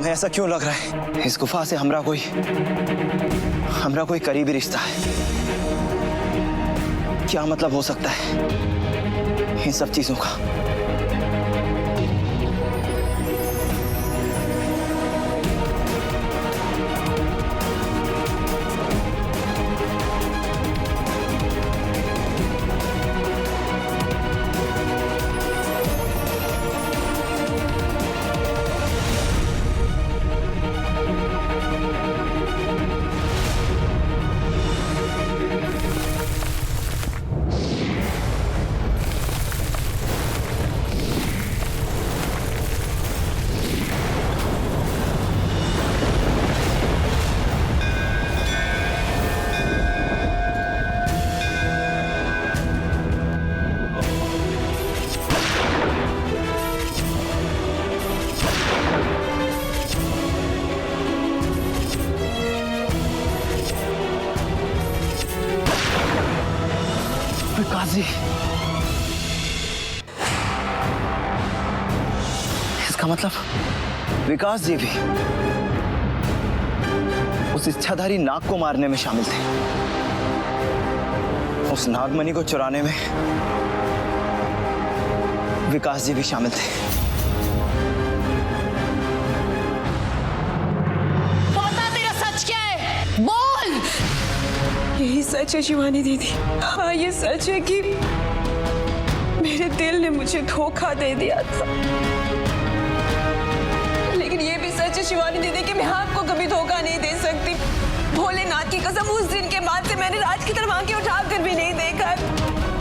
तुम्हें ऐसा क्यों लग रहा है? इस गुफा से हमरा कोई करीबी रिश्ता है। क्या मतलब हो सकता है इन सब चीजों का? विकास जी, इसका मतलब विकास जी भी उस इच्छाधारी नाग को मारने में शामिल थे। उस नागमणि को चुराने में विकास जी भी शामिल थे। बता तेरा सच क्या है, बोल। यही सच है शिवानी दीदी। हाँ, ये सच है कि मेरे दिल ने मुझे धोखा दे दिया था। लेकिन ये भी सच है शिवानी दीदी कि मैं आपको कभी धोखा नहीं दे सकती। भोलेनाथ की कसम, उस दिन के बाद से मैंने राज की तरफ आंखें उठाकर भी नहीं देखा है।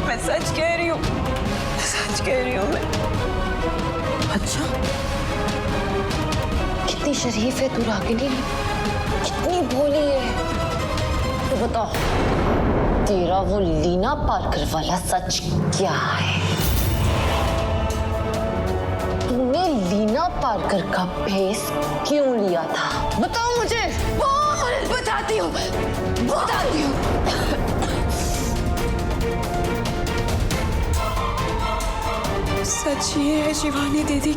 मैं सच कह रही हूँ, सच कह रही हूँ मैं। अच्छा, कितनी शरीफ है तू रागिनी, कितनी भोली है। तो बताओ, तेरा वो लीना पारकर वाला सच क्या है? तूने लीना पारकर का भेस क्यों लिया था? बताओ मुझे। बोल। बताती हूँ, बताती हूँ। सच ये है शिवानी दीदी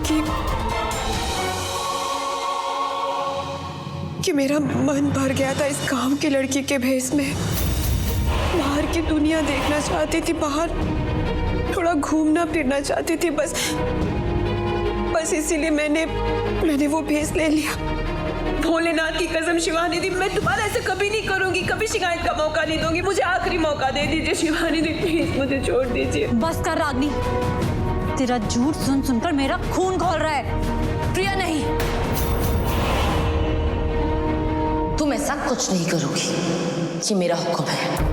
कि मेरा मन भर गया था इस गांव की लड़की के भेस में। बाहर की दुनिया देखना चाहती थी, बाहर थोड़ा घूमना फिरना चाहती थी। बस इसीलिए मैंने वो भेस ले लिया। भोलेनाथ की कसम शिवानी दी, मैं दोबारा ऐसे कभी नहीं करूंगी, कभी शिकायत का मौका नहीं दूंगी। मुझे आखिरी मौका दे दीजिए शिवानी दी, प्लीज मुझे छोड़ दीजिए। बस कर रागनी, तेरा झूठ सुन सुनकर मेरा खून खौल रहा है। प्रिया नहीं, तुम ऐसा कुछ नहीं करोगी, ये मेरा हुक्म है।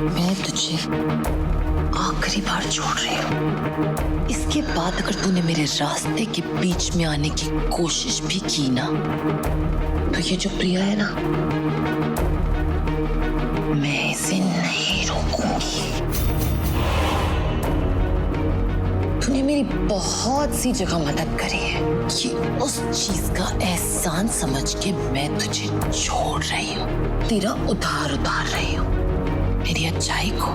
मैं तुझे आखिरी बार छोड़ रही हूँ। इसके बाद अगर तूने मेरे रास्ते के बीच में आने की कोशिश भी की ना, तो ये जो प्रिया है ना, मैं इसे नहीं रोकूंगी। तूने मेरी बहुत सी जगह मदद करी है, ये उस चीज का एहसान समझ के मैं तुझे छोड़ रही हूँ, तेरा उधार उतार रही हूँ। मेरी अच्छाई को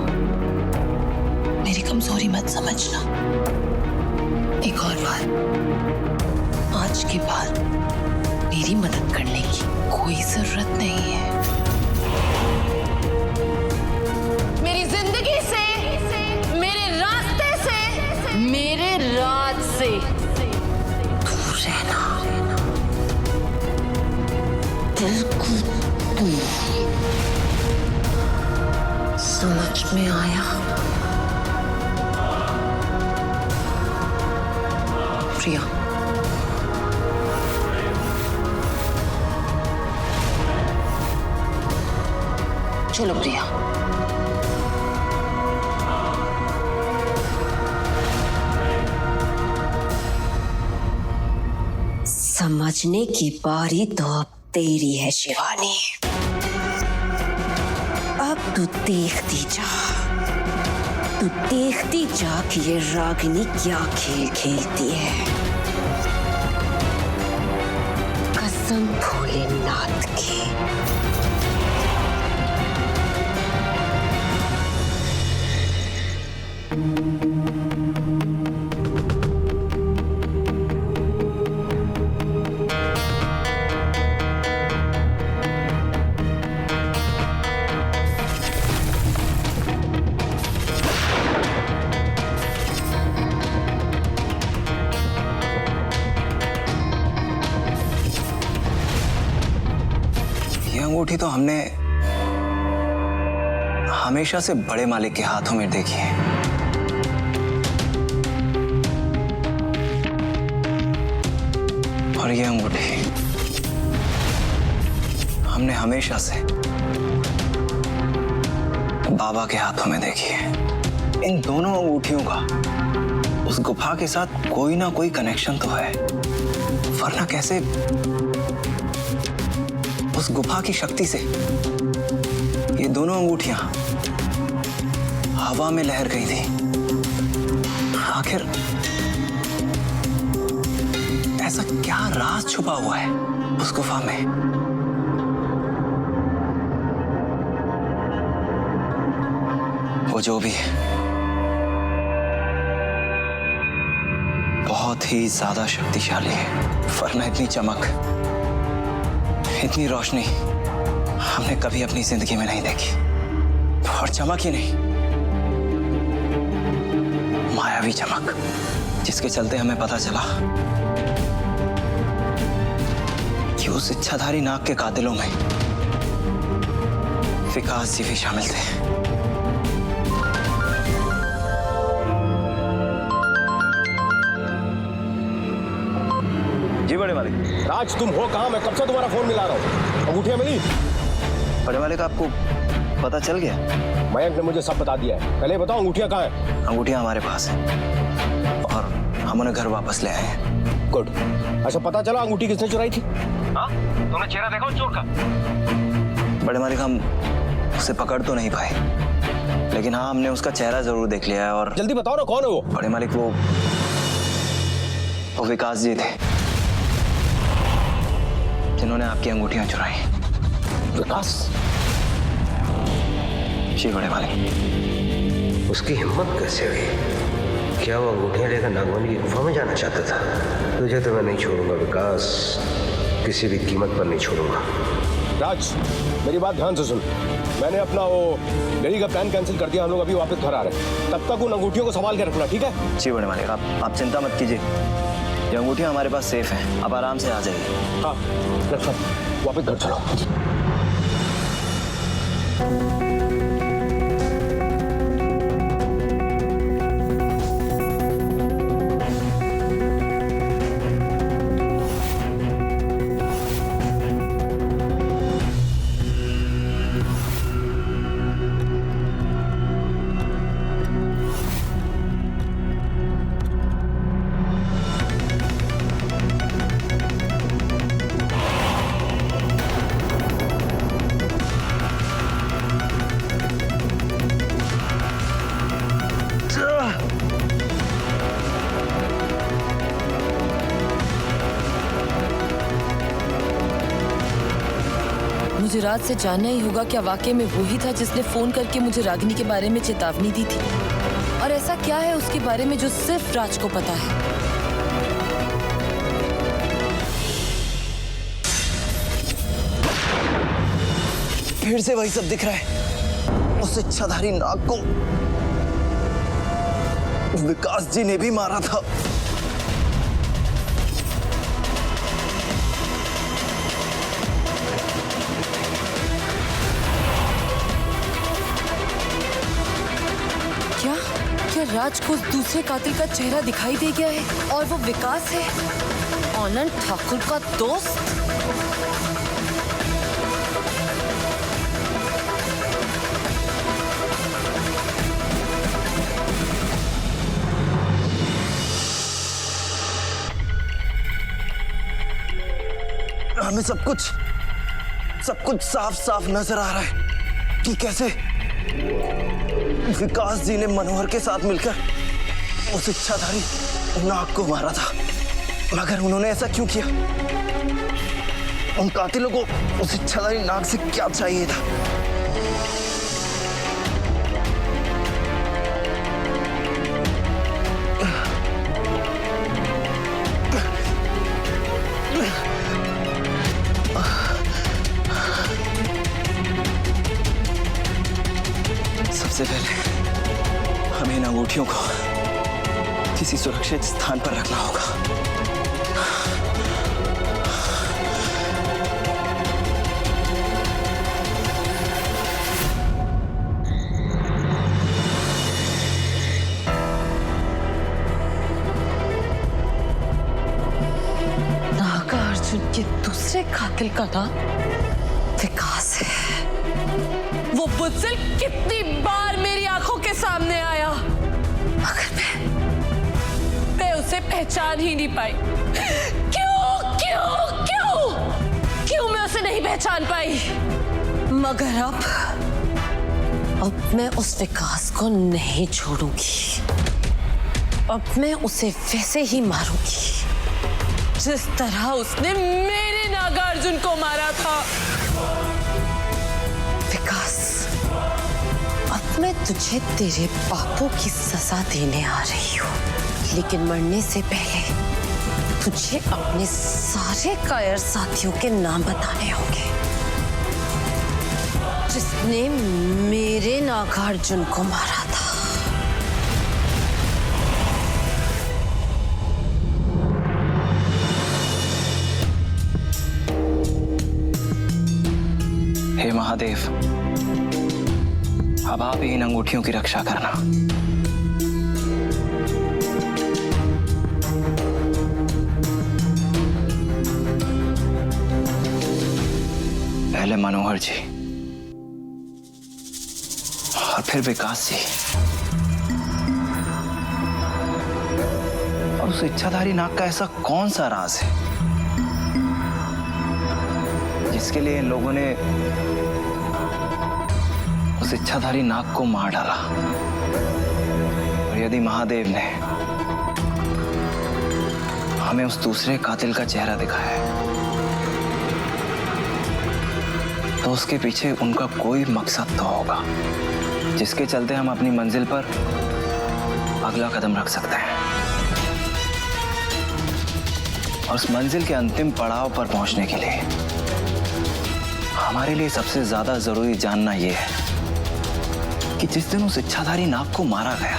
मेरी कमजोरी मत समझना। एक और बात, आज के बाद मेरी मदद करने की कोई जरूरत नहीं है। मेरी जिंदगी से, मेरे रास्ते से, मेरे राज से दूर रहना, बिल्कुल दूर। समझ में आया? प्रिया, चलो प्रिया। समझने की बारी तो अब तेरी है शिवानी। अब तू देखती जा कि ये रागिनी क्या खेल खेलती है। कसम भोलेनाथ की, अंगूठी तो हमने हमेशा से बड़े मालिक के हाथों में देखी है। और ये अंगूठी हमने हमेशा से बाबा के हाथों में देखी है। इन दोनों अंगूठियों का उस गुफा के साथ कोई ना कोई कनेक्शन तो है, वरना कैसे उस गुफा की शक्ति से ये दोनों अंगूठियां हवा में लहर गई थी। आखिर ऐसा क्या राज छुपा हुआ है उस गुफा में? वो जो भी है, बहुत ही ज्यादा शक्तिशाली है, वरना इतनी चमक, इतनी रोशनी हमने कभी अपनी जिंदगी में नहीं देखी। और चमक ही नहीं, मायावी चमक, जिसके चलते हमें पता चला कि उस इच्छाधारी नाग के कातिलों में विकास जी भी शामिल थे। जी बड़े मालिक। राज, तुम हो कहाँ? मैं कब से तुम्हारा फोन मिला रहा हूँ। अंगूठियाँ मिली? बड़े मालिक, आपको पता चल गया? मयंक ने मुझे सब बता दिया है। पहले बताओ अंगूठियाँ कहाँ हैं? अंगूठियाँ हमारे पास हैं और हम उन्हें घर वापस ले आए हैं। गुड। अच्छा, पता चला अंगूठी किसने चुराई थी? हाँ? तुमने चेहरा देखा उस चोर का? बड़े मालिक, हम उसे पकड़ तो नहीं पाए, लेकिन हाँ, हमने उसका चेहरा जरूर देख लिया है। और जल्दी बताओ ना, कौन है वो? बड़े मालिक, वो विकास जी थे, जिन्होंने आपकी अंगूठियां चुराई। विकास? जी बड़े मालिक। उसकी हिम्मत कैसे हुई? क्या वो अंगूठियां लेकर नागवानी की गुफा में जाना चाहता था? तुझे तो मैं नहीं छोड़ूंगा विकास, किसी भी कीमत पर नहीं छोड़ूंगा। राज, मेरी बात ध्यान से सुन। मैंने अपना वो दिल्ली का प्लान कैंसिल कर दिया। हम लोग अभी वापस घर आ रहे हैं। तब तक उन अंगूठियों को संभाल के रखना, ठीक है? जी बड़े मालिक, आप चिंता मत कीजिए, ये अंगूठियां हमारे पास सेफ हैं। आप आराम से आ जाइए। हाँ, वापस घर चलो। मुझे रात से जानना ही होगा, क्या वाकई में वो ही था जिसने फोन करके मुझे रागिनी के बारे में चेतावनी दी थी? और ऐसा क्या है उसके बारे में जो सिर्फ राज को पता है? फिर से वही सब दिख रहा है। उस इच्छाधारी नाग को विकास जी ने भी मारा था। क्या राज को उस दूसरे कातिल का चेहरा दिखाई दे गया है और वो विकास है, आनंद ठाकुर का दोस्त? हमें सब कुछ साफ साफ नजर आ रहा है कि कैसे विकास जी ने मनोहर के साथ मिलकर उस इच्छाधारी नाग को मारा था। मगर उन्होंने ऐसा क्यों किया? उन कातिलों को उस इच्छाधारी नाग से क्या चाहिए था? सबसे पहले हमें इन अंगूठियों को किसी सुरक्षित स्थान पर रखना होगा। अर्जुन के दूसरे कातिल का नाम विकास है। वो बुज़दिल कितनी बार मेरी आंखों के सामने आया, मगर मैं उसे पहचान ही नहीं पाई। क्यों क्यों क्यों क्यों मैं उसे नहीं पहचान पाई? मगर अब मैं उस विकास को नहीं छोड़ूंगी। अब मैं उसे वैसे ही मारूंगी जिस तरह उसने मेरे नागार्जुन को मारा था। विकास, अब मैं तुझे तेरे पापों की सजा देने आ रही हूँ, लेकिन मरने से पहले तुझे अपने सारे कायर साथियों के नाम बताने होंगे जिसने मेरे नागार्जुन को मारा था। हे महादेव, अब आप ही इन अंगूठियों की रक्षा करना। पहले मनोहर जी और फिर विकास जी, और उस इच्छाधारी नाग का ऐसा कौन सा राज है जिसके लिए इन लोगों ने उस इच्छाधारी नाग को मार डाला? और यदि महादेव ने हमें उस दूसरे कातिल का चेहरा दिखाया है, तो उसके पीछे उनका कोई मकसद तो होगा जिसके चलते हम अपनी मंजिल पर अगला कदम रख सकते हैं। और उस मंजिल के अंतिम पड़ाव पर पहुंचने के लिए हमारे लिए सबसे ज्यादा जरूरी जानना यह है कि जिस दिन उस इच्छाधारी नाग को मारा गया,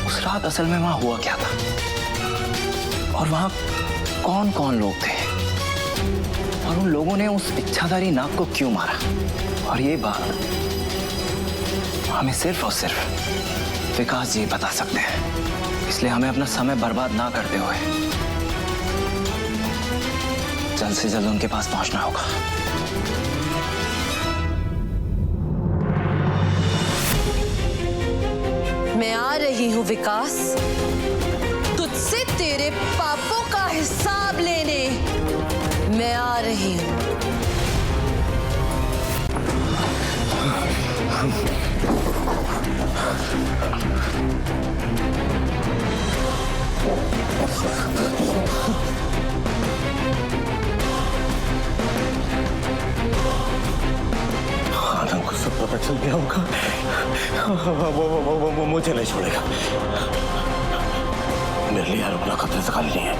उस रात असल में वहां हुआ क्या था और वहां कौन कौन लोग थे और उन लोगों ने उस इच्छाधारी नाग को क्यों मारा। और ये बात हमें सिर्फ और सिर्फ विकास जी बता सकते हैं। इसलिए हमें अपना समय बर्बाद ना करते हुए जल्द से जल्द उनके पास पहुंचना होगा। मैं आ रही हूँ विकास, तुझसे तेरे पापों का हिसाब लेने मैं आ रही हूँ। आनंद को सब पता चल गया होगा, वो मुझे नहीं छोड़ेगा। मेरे लिए रुकना खतरे से खाली नहीं है।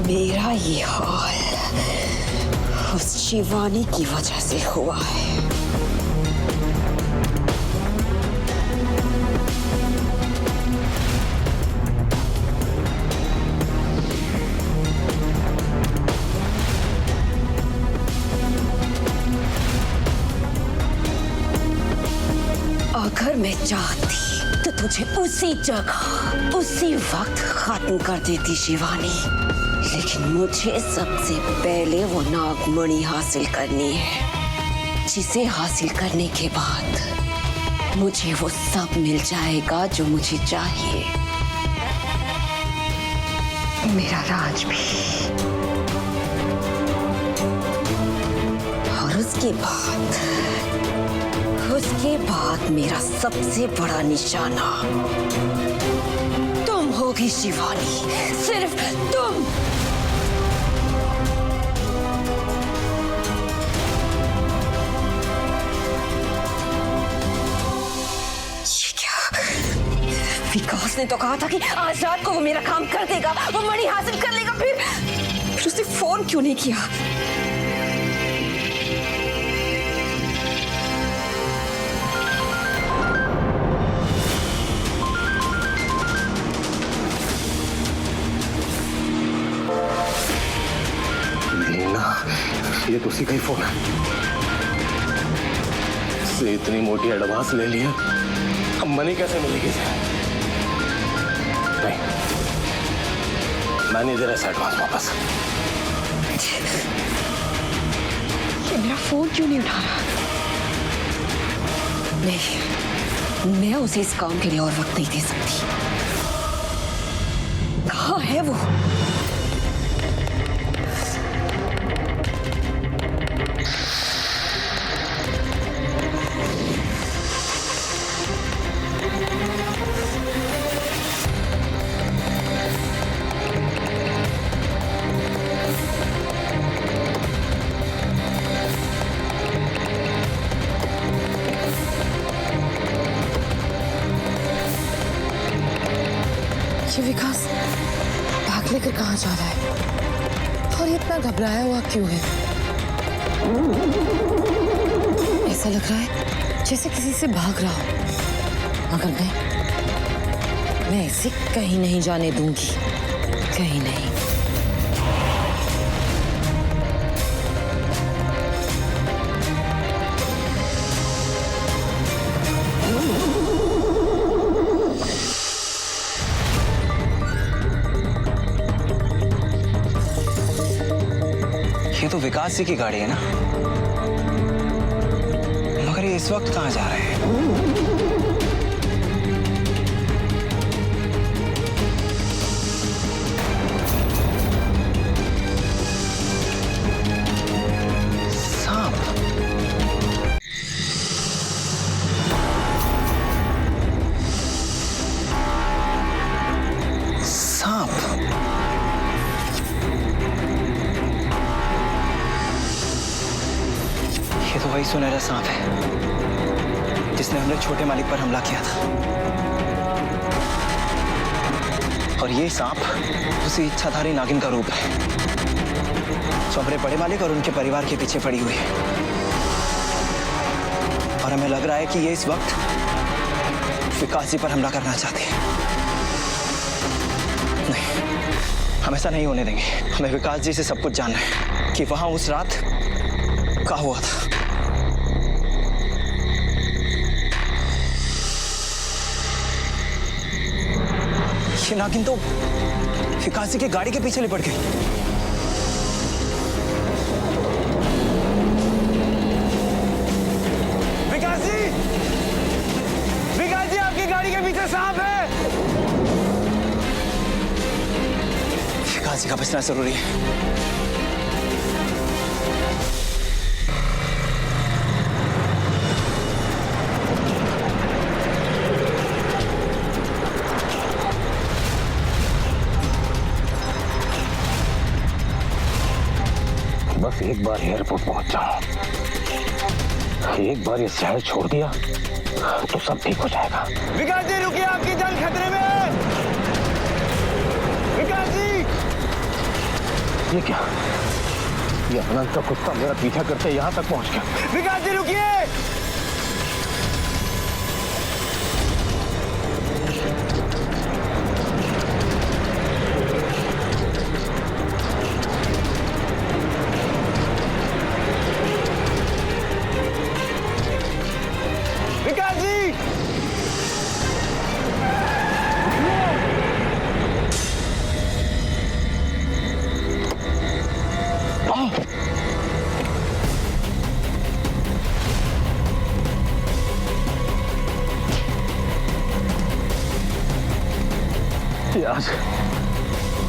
मेरा ये हाल उस शिवानी की वजह से हुआ है। अगर मैं चाहती तो तुझे उसी जगह उसी वक्त खत्म कर देती शिवानी, लेकिन मुझे सबसे पहले वो नागमणि हासिल करनी है, जिसे हासिल करने के बाद मुझे वो सब मिल जाएगा जो मुझे चाहिए, मेरा राज भी। और उसके बाद मेरा सबसे बड़ा निशाना तुम होगी शिवानी, सिर्फ तुम। ये क्या? विकास ने तो कहा था कि आज रात को वो मेरा काम कर देगा, वो मणि हासिल कर लेगा। फिर उसने फोन क्यों नहीं किया? ये तो उसी का ही फोन है। उससे इतनी मोटी एडवांस ले लिया, अब मनी कैसे मिलेगी? नहीं, मैं नहीं दे रहा ऐसा एडवांस वापस। ये मेरा फोन क्यों नहीं उठा रहा? नहीं, मैं उसे इस काम के लिए और वक्त नहीं दे सकती। कहाँ है वो? ये विकास भाग लेकर कहाँ जा रहा है और ये इतना घबराया हुआ क्यों है? ऐसा लग रहा है जैसे किसी से भाग रहा हो। मगर मैं इसे कहीं नहीं जाने दूंगी, कहीं नहीं। ये तो विकास जी की गाड़ी है ना, मगर ये इस वक्त कहाँ जा रहे हैं? सांप। सांप। ये तो वही सुनहरा सांप है जिसने हमने छोटे मालिक पर हमला किया था। और ये सांप उसी इच्छाधारी नागिन का रूप है जो हमारे बड़े मालिक और उनके परिवार के पीछे पड़ी हुई है। और हमें लग रहा है कि ये इस वक्त विकास जी पर हमला करना चाहते हैं। नहीं, हम ऐसा नहीं होने देंगे। हमें विकास जी से सब कुछ जानना है कि वहां उस रात क्या हुआ था। ये नागिन तो विकास जी की गाड़ी के पीछे लिपट गई। विकास जी! विकास जी, आपकी गाड़ी के पीछे सांप है। विकास जी का बचना जरूरी है। बस एक बार एयरपोर्ट पहुंच जाओ, एक बार ये शहर छोड़ दिया तो सब ठीक हो जाएगा। विकास जी रुकिए, आपकी जान खतरे में है। विकास जी! ये क्या? ये अनंत का कुत्ता मेरा पीछा करते यहां तक पहुंच गया। विकास जी रुकिए! विकास जी!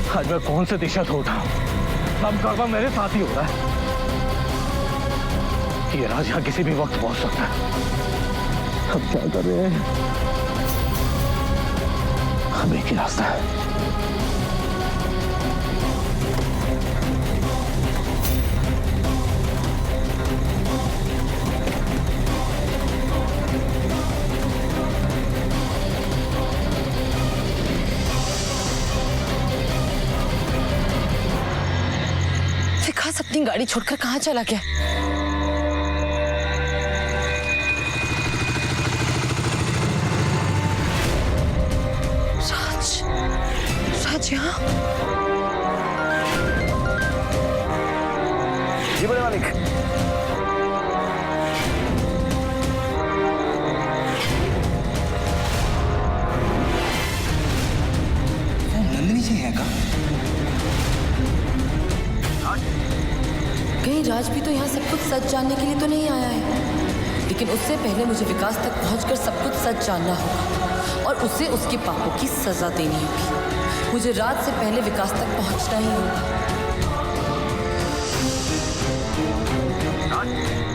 आज मैं कौन से दिशा से उठा? अब काबा मेरे साथ ही हो रहा है। ये राज यहाँ किसी भी वक्त पहुंच सकता है। अब क्या कर रहे हैं? अब एक ही रास्ता है। विकास अपनी गाड़ी छोड़कर कहाँ चला गया? राज यहाँ? जी बड़े मालिक। नंदिनी जी है का? कहीं राज भी तो यहाँ सब कुछ सच जानने के लिए तो नहीं आया है, लेकिन उससे पहले मुझे विकास तक पहुंचकर सब कुछ सच जानना होगा और उसे उसके पापों की सजा देनी होगी। मुझे राज से पहले विकास तक पहुंचना ही होगा।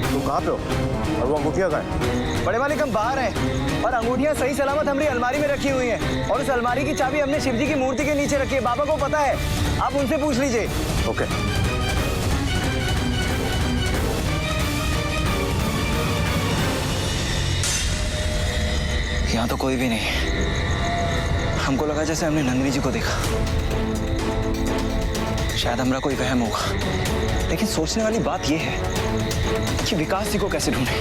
तुम कहाँ पे हो और वो अंगूठियाँ कहाँ है? बड़े मालिक हम बाहर हैं और अंगूठियां सही सलामत हमारी अलमारी में रखी हुई हैं और उस अलमारी की चाबी हमने शिवजी की मूर्ति के नीचे रखी है। बाबा को पता है, आप उनसे पूछ लीजिए। ओके। यहाँ तो कोई भी नहीं। हमको लगा जैसे हमने नंदिनी जी को देखा। शायद हमारा कोई वहम होगा, लेकिन सोचने वाली बात यह है कि विकास जी को कैसे ढूंढे।